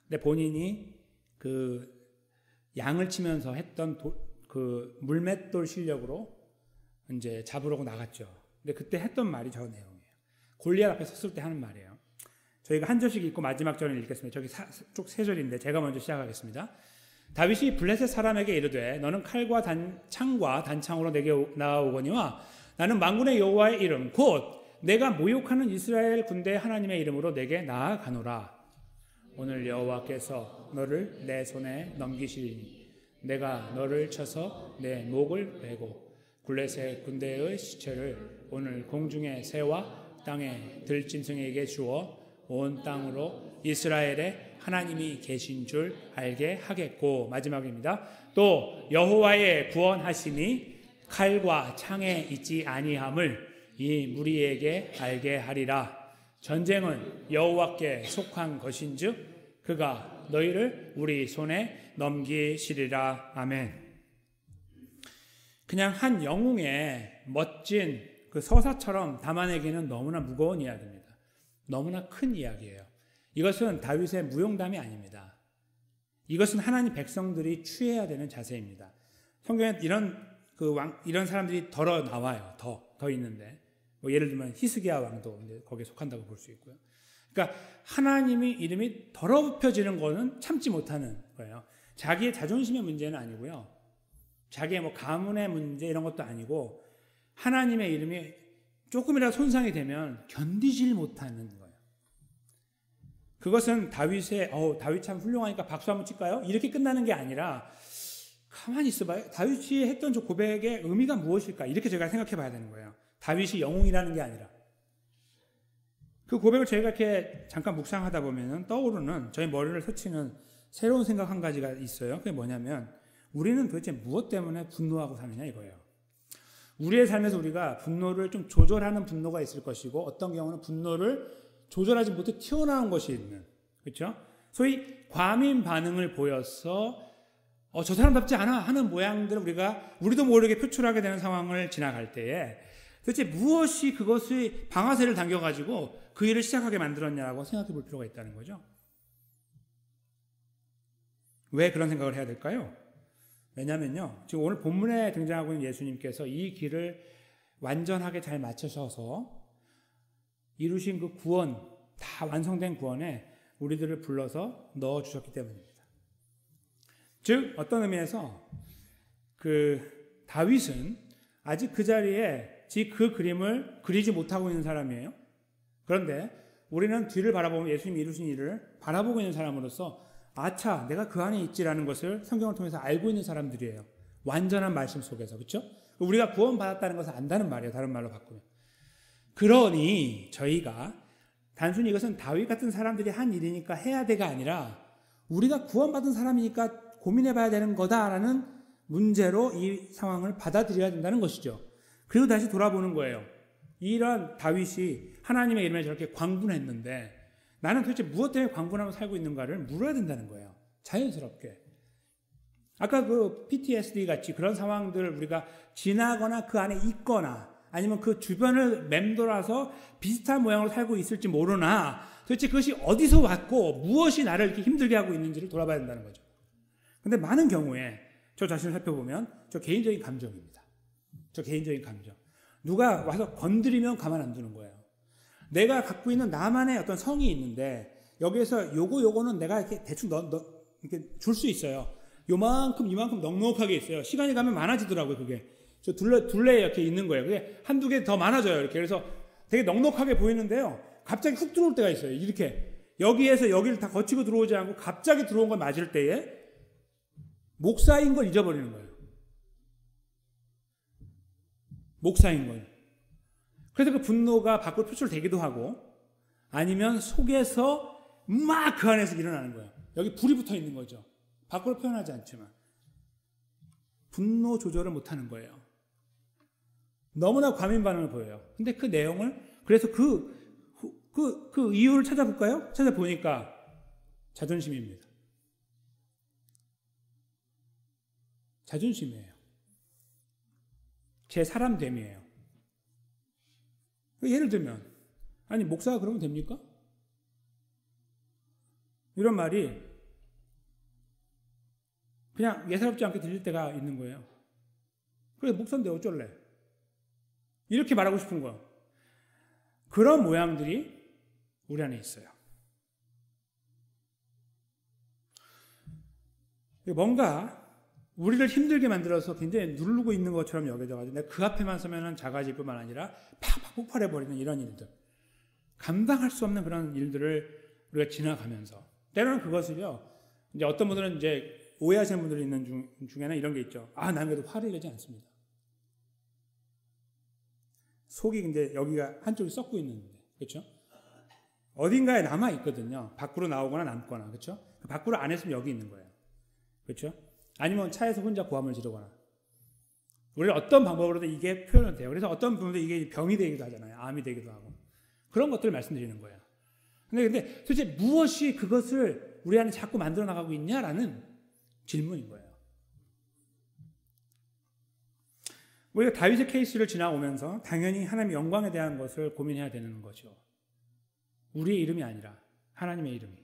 근데 본인이 그 양을 치면서 했던 그 물맷돌 실력으로 이제 잡으려고 나갔죠. 근데 그때 했던 말이 저 내용이에요. 골리앗 앞에 섰을 때 하는 말이에요. 저희가 한 절씩 읽고 마지막 절을 읽겠습니다. 저기 쭉 3절인데 제가 먼저 시작하겠습니다. 다윗이 블레셋 사람에게 이르되 너는 칼과 창과 단창으로 내게 나아오거니와 나는 만군의 여호와의 이름 곧 내가 모욕하는 이스라엘 군대 하나님의 이름으로 내게 나아가노라. 오늘 여호와께서 너를 내 손에 넘기시리니 내가 너를 쳐서 내 목을 베고 블레셋 군대의 시체를 오늘 공중의 새와 땅의 들짐승에게 주어 온 땅으로 이스라엘의 하나님이 계신 줄 알게 하겠고. 마지막입니다. 또 여호와의 구원하심이 칼과 창에 있지 아니함을 이 무리에게 알게 하리라. 전쟁은 여호와께 속한 것인즉 그가 너희를 우리 손에 넘기시리라. 아멘. 그냥 한 영웅의 멋진 그 서사처럼 다만에게는 너무나 무거운 이야기입니다. 너무나 큰 이야기예요. 이것은 다윗의 무용담이 아닙니다. 이것은 하나님 백성들이 취해야 되는 자세입니다. 성경에 이런 사람들이 덜어 나와요. 더 있는데. 뭐 예를 들면 히스기야 왕도 이제 거기에 속한다고 볼 수 있고요. 그러니까 하나님의 이름이 더럽혀지는 거는 참지 못하는 거예요. 자기의 자존심의 문제는 아니고요. 자기의 뭐 가문의 문제 이런 것도 아니고 하나님의 이름이 조금이라도 손상이 되면 견디질 못하는 거예요. 그것은 다윗 참 훌륭하니까 박수 한번 칠까요? 이렇게 끝나는 게 아니라 가만히 있어봐요. 다윗이 했던 저 고백의 의미가 무엇일까? 이렇게 제가 생각해 봐야 되는 거예요. 다윗이 영웅이라는 게 아니라. 그 고백을 저희가 이렇게 잠깐 묵상하다 보면 떠오르는 저희 머리를 스치는 새로운 생각 한 가지가 있어요. 그게 뭐냐면 우리는 도대체 무엇 때문에 분노하고 사느냐 이거예요. 우리의 삶에서 우리가 분노를 좀 조절하는 분노가 있을 것이고 어떤 경우는 분노를 조절하지 못해 튀어나온 것이 있는, 그렇죠? 소위 과민 반응을 보여서 저 사람답지 않아 하는 모양들을 우리도 모르게 표출하게 되는 상황을 지나갈 때에 도대체 무엇이 그것의 방아쇠를 당겨가지고 그 일을 시작하게 만들었냐고 생각해 볼 필요가 있다는 거죠. 왜 그런 생각을 해야 될까요? 왜냐면요, 지금 오늘 본문에 등장하고 있는 예수님께서 이 길을 완전하게 잘 맞추셔서 이루신 그 구원, 다 완성된 구원에 우리들을 불러서 넣어주셨기 때문입니다. 즉 어떤 의미에서 다윗은 아직 그 자리에 그 그림을 그리지 못하고 있는 사람이에요. 그런데 우리는 뒤를 바라보면 예수님이 이루신 일을 바라보고 있는 사람으로서 아차, 내가 그 안에 있지라는 것을 성경을 통해서 알고 있는 사람들이에요. 완전한 말씀 속에서, 그렇죠? 우리가 구원받았다는 것을 안다는 말이에요. 다른 말로 바꾸면. 그러니 저희가 단순히 이것은 다윗 같은 사람들이 한 일이니까 해야 돼가 아니라 우리가 구원받은 사람이니까 고민해봐야 되는 거다라는 문제로 이 상황을 받아들여야 된다는 것이죠. 그리고 다시 돌아보는 거예요. 이런 다윗이 하나님의 이름에 저렇게 광분했는데 나는 도대체 무엇 때문에 광분하며 살고 있는가를 물어야 된다는 거예요. 자연스럽게. 아까 그 PTSD 같이 그런 상황들을 우리가 지나거나 그 안에 있거나 아니면 그 주변을 맴돌아서 비슷한 모양으로 살고 있을지 모르나 도대체 그것이 어디서 왔고 무엇이 나를 이렇게 힘들게 하고 있는지를 돌아봐야 된다는 거죠. 근데 많은 경우에 저 자신을 살펴보면 저 개인적인 감정입니다. 저 개인적인 감정. 누가 와서 건드리면 가만 안 두는 거예요. 내가 갖고 있는 나만의 어떤 성이 있는데 여기에서 요거는 내가 이렇게 대충 이렇게 줄 수 있어요. 이만큼 넉넉하게 있어요. 시간이 가면 많아지더라고요, 그게. 저 둘레에 이렇게 있는 거예요. 그게 한두 개 더 많아져요, 이렇게. 그래서 되게 넉넉하게 보이는데요. 갑자기 훅 들어올 때가 있어요, 이렇게. 여기에서 여기를 다 거치고 들어오지 않고 갑자기 들어온 걸 맞을 때에 목 쌓인 걸 잊어버리는 거예요. 목 쌓인 걸. 그래서 그 분노가 밖으로 표출되기도 하고 아니면 속에서 막 그 안에서 일어나는 거예요. 여기 불이 붙어 있는 거죠. 밖으로 표현하지 않지만. 분노 조절을 못하는 거예요. 너무나 과민 반응을 보여요. 근데 그 내용을 그래서 그 이유를 찾아볼까요? 찾아보니까 자존심입니다. 자존심이에요. 제 사람됨이에요. 예를 들면 아니 목사가 그러면 됩니까? 이런 말이 그냥 예사롭지 않게 들릴 때가 있는 거예요. 그래 목사인데 어쩔래? 이렇게 말하고 싶은 거. 그런 모양들이 우리 안에 있어요. 뭔가 우리를 힘들게 만들어서 굉장히 누르고 있는 것처럼 여겨져가지고 내가 그 앞에만 서면 작아질 뿐만 아니라 팍팍 폭발해버리는 이런 일들. 감당할 수 없는 그런 일들을 우리가 지나가면서 때로는 그것을요. 이제 어떤 분들은 이제 오해하시는 분들이 있는 중에는 이런 게 있죠. 나는 그래도 화를 내지 않습니다. 속이 이제 여기가 한쪽이 썩고 있는데, 그렇죠? 어딘가에 남아 있거든요. 밖으로 나오거나 남거나, 그렇죠? 밖으로 안 했으면 여기 있는 거예요, 그렇죠? 아니면 차에서 혼자 고함을 지르거나. 우리는 어떤 방법으로도 이게 표현이 돼요. 그래서 어떤 분들은 이게 병이 되기도 하잖아요. 암이 되기도 하고. 그런 것들을 말씀드리는 거예요. 근데 도대체 무엇이 그것을 우리 안에 자꾸 만들어 나가고 있냐라는 질문인 거예요. 우리가 다윗의 케이스를 지나오면서 당연히 하나님의 영광에 대한 것을 고민해야 되는 거죠. 우리의 이름이 아니라 하나님의 이름이.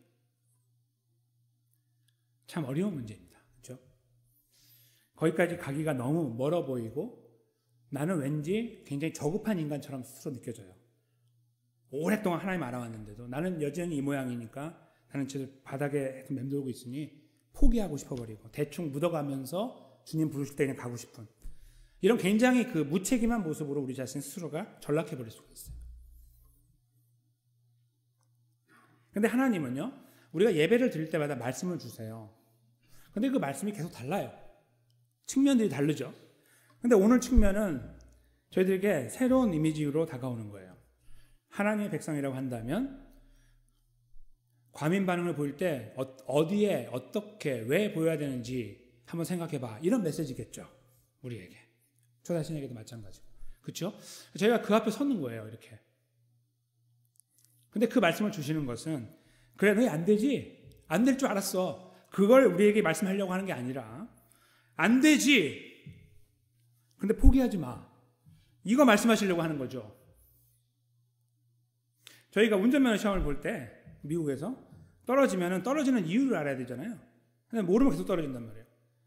참 어려운 문제입니다. 그렇죠? 거기까지 가기가 너무 멀어 보이고 나는 왠지 굉장히 저급한 인간처럼 스스로 느껴져요. 오랫동안 하나님 알아왔는데도 나는 여전히 이 모양이니까 나는 저 바닥에 맴돌고 있으니 포기하고 싶어버리고 대충 묻어가면서 주님 부르실 때 그냥 가고 싶은 이런 굉장히 그 무책임한 모습으로 우리 자신 스스로가 전락해버릴 수가 있어요. 근데 하나님은요, 우리가 예배를 드릴 때마다 말씀을 주세요. 근데 그 말씀이 계속 달라요. 측면들이 다르죠. 근데 오늘 측면은 저희들에게 새로운 이미지로 다가오는 거예요. 하나님의 백성이라고 한다면 과민 반응을 보일 때 어디에 어떻게 왜 보여야 되는지 한번 생각해봐. 이런 메시지겠죠. 우리에게. 저 자신에게도 마찬가지고. 그렇죠? 저희가 그 앞에 서는 거예요. 이렇게. 근데 그 말씀을 주시는 것은 그래 너희 안 되지? 안 될 줄 알았어. 그걸 우리에게 말씀하려고 하는 게 아니라 안 되지. 근데 포기하지 마. 이거 말씀하시려고 하는 거죠. 저희가 운전면허 시험을 볼 때 미국에서 떨어지면 떨어지는 이유를 알아야 되잖아요. 근데 모르면 계속 떨어진단 말이에요.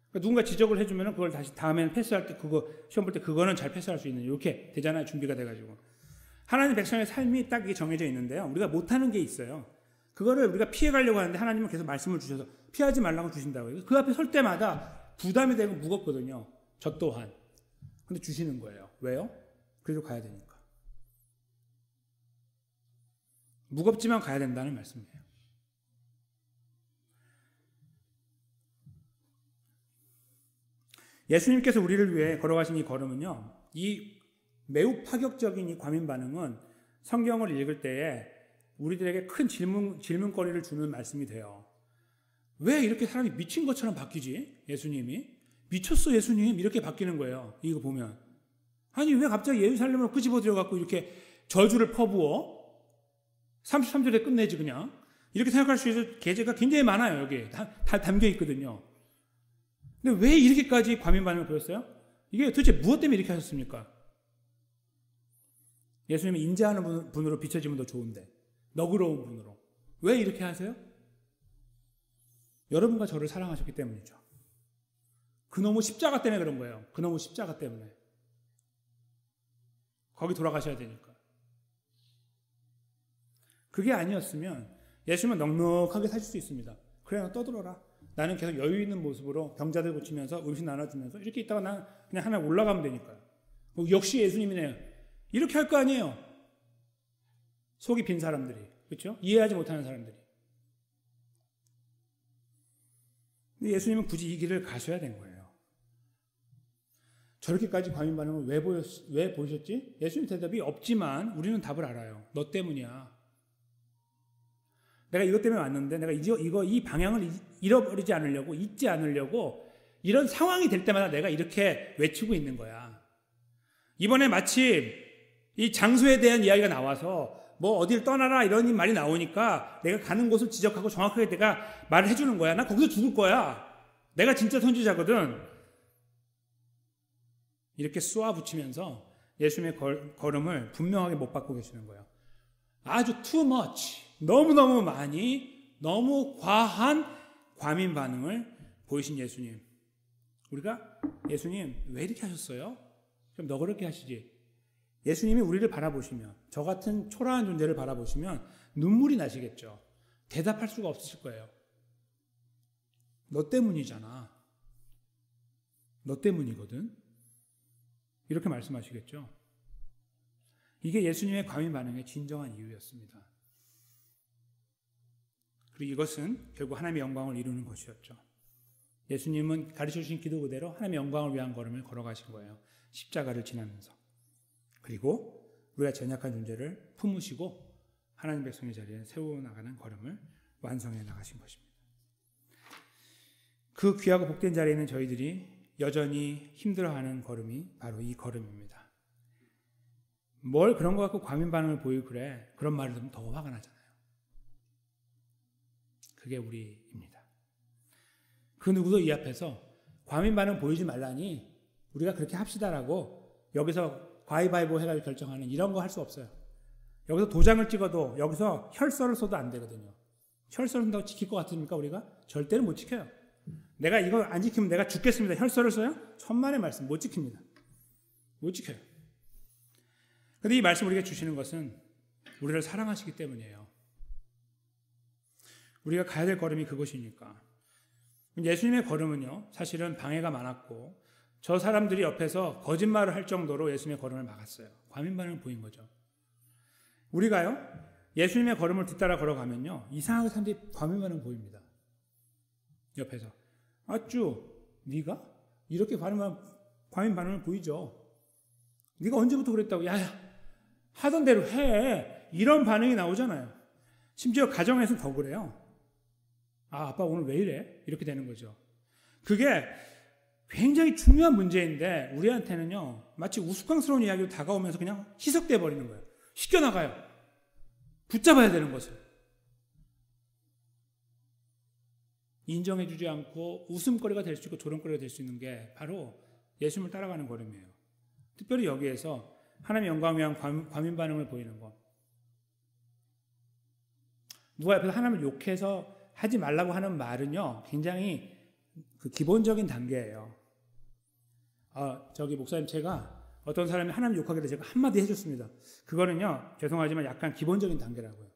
그러니까 누군가 지적을 해주면 그걸 다시 다음에는 패스할 때 그거 시험 볼 때 그거는 잘 패스할 수 있는 이렇게 되잖아요. 준비가 돼가지고. 하나님 백성의 삶이 딱 정해져 있는데요. 우리가 못하는 게 있어요. 그거를 우리가 피해가려고 하는데 하나님은 계속 말씀을 주셔서 피하지 말라고 주신다고요. 그 앞에 설 때마다 부담이 되고 무겁거든요. 저 또한. 근데 주시는 거예요. 왜요? 그래도 가야 되니까. 무겁지만 가야 된다는 말씀이에요. 예수님께서 우리를 위해 걸어가신 이 걸음은요, 이 매우 파격적인 이 과민 반응은 성경을 읽을 때에 우리들에게 큰 질문거리를 주는 말씀이 돼요. 왜 이렇게 사람이 미친 것처럼 바뀌지? 예수님이? 미쳤어 예수님? 이렇게 바뀌는 거예요. 이거 보면. 아니 왜 갑자기 예루살렘으로 끄집어 들여갖고 이렇게 저주를 퍼부어? 33절에 끝내지 그냥. 이렇게 생각할 수 있는 계제가 굉장히 많아요. 여기 다 담겨 있거든요. 근데 왜 이렇게까지 과민 반응을 보였어요? 이게 도대체 무엇 때문에 이렇게 하셨습니까? 예수님이 인자하는 분으로 비춰지면 더 좋은데 너그러운 분으로. 왜 이렇게 하세요? 여러분과 저를 사랑하셨기 때문이죠. 그놈의 십자가 때문에 그런 거예요. 그놈의 십자가 때문에. 거기 돌아가셔야 되니까. 그게 아니었으면 예수님은 넉넉하게 사실 수 있습니다. 그래 너 떠들어라. 나는 계속 여유 있는 모습으로 병자들 고치면서 음식 나눠주면서 이렇게 있다가 난 그냥 하나 올라가면 되니까요. 역시 예수님이네요. 이렇게 할 거 아니에요. 속이 빈 사람들이. 그렇죠? 이해하지 못하는 사람들이. 근데 예수님은 굳이 이 길을 가셔야 된 거예요. 저렇게까지 과민 반응을 왜 보셨지? 예수님 대답이 없지만 우리는 답을 알아요. 너 때문이야. 내가 이것 때문에 왔는데 내가 이 방향을 잃어버리지 않으려고 잊지 않으려고 이런 상황이 될 때마다 내가 이렇게 외치고 있는 거야. 이번에 마침 이 장소에 대한 이야기가 나와서 뭐 어딜 떠나라 이런 말이 나오니까 내가 가는 곳을 지적하고 정확하게 내가 말을 해주는 거야. 나 거기서 죽을 거야. 내가 진짜 선지자거든. 이렇게 쏘아붙이면서 예수님의 걸음을 분명하게 못 받고 계시는 거예요. 아주 too much. 너무너무 많이 너무 과한 과민 반응을 보이신 예수님. 우리가 예수님 왜 이렇게 하셨어요? 좀 너그럽게 하시지. 예수님이 우리를 바라보시면 저 같은 초라한 존재를 바라보시면 눈물이 나시겠죠. 대답할 수가 없으실 거예요. 너 때문이잖아. 너 때문이거든. 이렇게 말씀하시겠죠. 이게 예수님의 과민 반응의 진정한 이유였습니다. 그리고 이것은 결국 하나님의 영광을 이루는 것이었죠. 예수님은 가르쳐주신 기도 그대로 하나님의 영광을 위한 걸음을 걸어가신 거예요. 십자가를 지나면서. 그리고 우리가 연약한 존재를 품으시고 하나님 백성의 자리에 세워나가는 걸음을 완성해 나가신 것입니다. 그 귀하고 복된 자리에 있는 저희들이 여전히 힘들어하는 걸음이 바로 이 걸음입니다. 뭘 그런 거 갖고 과민 반응을 보이고 그래? 그런 말을 들으면 더 화가 나잖아요. 그게 우리입니다. 그 누구도 이 앞에서 과민 반응 보이지 말라니 우리가 그렇게 합시다라고 여기서 가위바위보 해가지고 결정하는 이런 거 할 수 없어요. 여기서 도장을 찍어도 여기서 혈서를 써도 안 되거든요. 혈서를 쓴다고 지킬 것 같습니까 우리가? 절대로 못 지켜요. 내가 이거 안 지키면 내가 죽겠습니다. 혈서를 써요? 천만의 말씀 못 지킵니다. 못 지켜요. 그런데 이 말씀 우리가 주시는 것은 우리를 사랑하시기 때문이에요. 우리가 가야 될 걸음이 그것이니까. 예수님의 걸음은요, 사실은 방해가 많았고 저 사람들이 옆에서 거짓말을 할 정도로 예수님의 걸음을 막았어요. 과민 반응을 보인 거죠. 우리가요, 예수님의 걸음을 뒤따라 걸어가면요, 이상하게 사람들이 과민 반응을 보입니다. 옆에서. 아쭈, 네가? 이렇게 과민 반응을 보이죠. 네가 언제부터 그랬다고? 야, 하던 대로 해. 이런 반응이 나오잖아요. 심지어 가정에서 더 그래요. 아, 아빠 오늘 왜 이래? 이렇게 되는 거죠. 그게 굉장히 중요한 문제인데 우리한테는요, 마치 우스꽝스러운 이야기로 다가오면서 그냥 희석돼 버리는 거예요. 씻겨나가요. 붙잡아야 되는 것을. 인정해주지 않고 웃음거리가 될 수 있고 조롱거리가 될 수 있는 게 바로 예수님을 따라가는 걸음이에요. 특별히 여기에서 하나님의 영광을 위한 과민 반응을 보이는 것. 누가 옆에서 하나님을 욕해서 하지 말라고 하는 말은요, 굉장히 그 기본적인 단계예요. 저기 목사님, 제가 어떤 사람이 하나님 욕하게 돼서 제가 한마디 해줬습니다. 그거는요, 죄송하지만 약간 기본적인 단계라고요.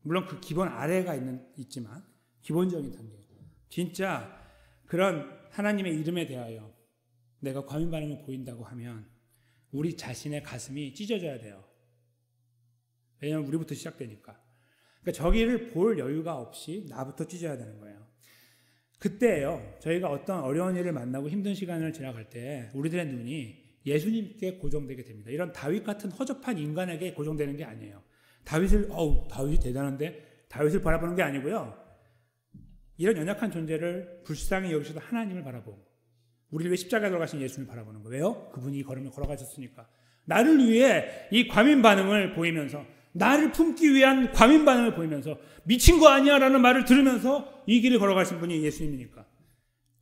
물론 그 기본 아래가 있지만 기본적인 단계. 진짜 그런 하나님의 이름에 대하여 내가 과민 반응을 보인다고 하면 우리 자신의 가슴이 찢어져야 돼요. 왜냐하면 우리부터 시작되니까. 그러니까 저기를 볼 여유가 없이 나부터 찢어야 되는 거예요. 그때예요. 저희가 어떤 어려운 일을 만나고 힘든 시간을 지나갈 때 우리들의 눈이 예수님께 고정되게 됩니다. 이런 다윗 같은 허접한 인간에게 고정되는 게 아니에요. 다윗이 대단한데 다윗을 바라보는 게 아니고요. 이런 연약한 존재를 불쌍히 여기셔도 하나님을 바라보고 우리를 위해 십자가에 돌아가신 예수님을 바라보는 거예요. 왜요? 그분이 이 걸음을 걸어가셨으니까. 나를 위해 이 과민 반응을 보이면서, 나를 품기 위한 과민 반응을 보이면서, 미친 거 아니야 라는 말을 들으면서 이 길을 걸어가신 분이 예수님이니까.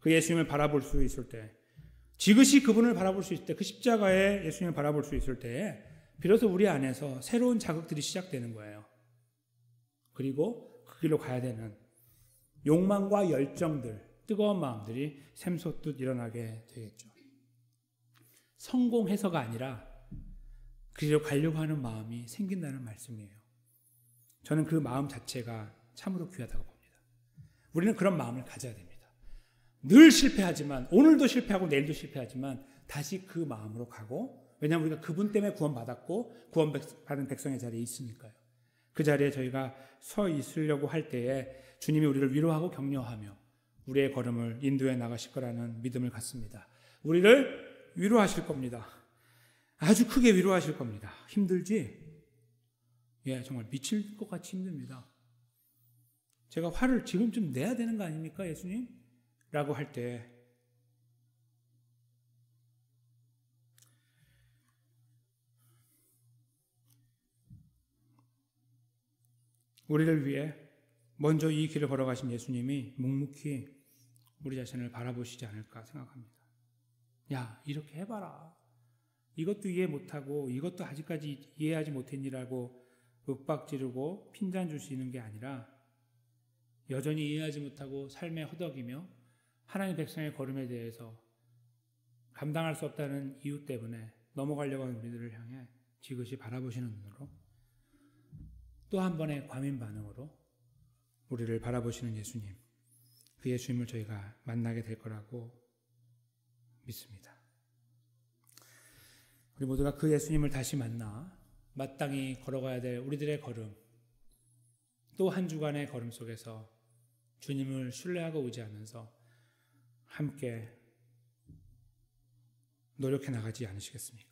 그 예수님을 바라볼 수 있을 때, 지그시 그분을 바라볼 수 있을 때, 그 십자가에 예수님을 바라볼 수 있을 때에 비로소 우리 안에서 새로운 자극들이 시작되는 거예요. 그리고 그 길로 가야 되는 욕망과 열정들, 뜨거운 마음들이 샘솟듯 일어나게 되겠죠. 성공해서가 아니라 그리로 가려고 하는 마음이 생긴다는 말씀이에요. 저는 그 마음 자체가 참으로 귀하다고 봅니다. 우리는 그런 마음을 가져야 됩니다. 늘 실패하지만, 오늘도 실패하고 내일도 실패하지만 다시 그 마음으로 가고, 왜냐하면 우리가 그분 때문에 구원받았고 구원받은 백성의 자리에 있으니까요. 그 자리에 저희가 서 있으려고 할 때에 주님이 우리를 위로하고 격려하며 우리의 걸음을 인도해 나가실 거라는 믿음을 갖습니다. 우리를 위로하실 겁니다. 아주 크게 위로하실 겁니다. 힘들지? 예, 정말 미칠 것 같이 힘듭니다. 제가 화를 지금쯤 내야 되는 거 아닙니까, 예수님? 라고 할 때 우리를 위해 먼저 이 길을 걸어가신 예수님이 묵묵히 우리 자신을 바라보시지 않을까 생각합니다. 야, 이렇게 해봐라. 이것도 이해 못하고 이것도 아직까지 이해하지 못했니라고 윽박지르고 핀잔 주시는 게 아니라 여전히 이해하지 못하고 삶에 허덕이며 하나님 백성의 걸음에 대해서 감당할 수 없다는 이유 때문에 넘어가려고 하는 우리들을 향해 지그시 바라보시는 눈으로, 또 한 번의 과민 반응으로 우리를 바라보시는 예수님, 그 예수님을 저희가 만나게 될 거라고 믿습니다. 우리 모두가 그 예수님을 다시 만나 마땅히 걸어가야 될 우리들의 걸음, 또 한 주간의 걸음 속에서 주님을 신뢰하고 의지하면서 함께 노력해 나가지 않으시겠습니까?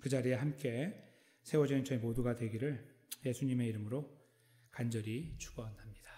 그 자리에 함께 세워지는 저희 모두가 되기를 예수님의 이름으로 간절히 축원합니다.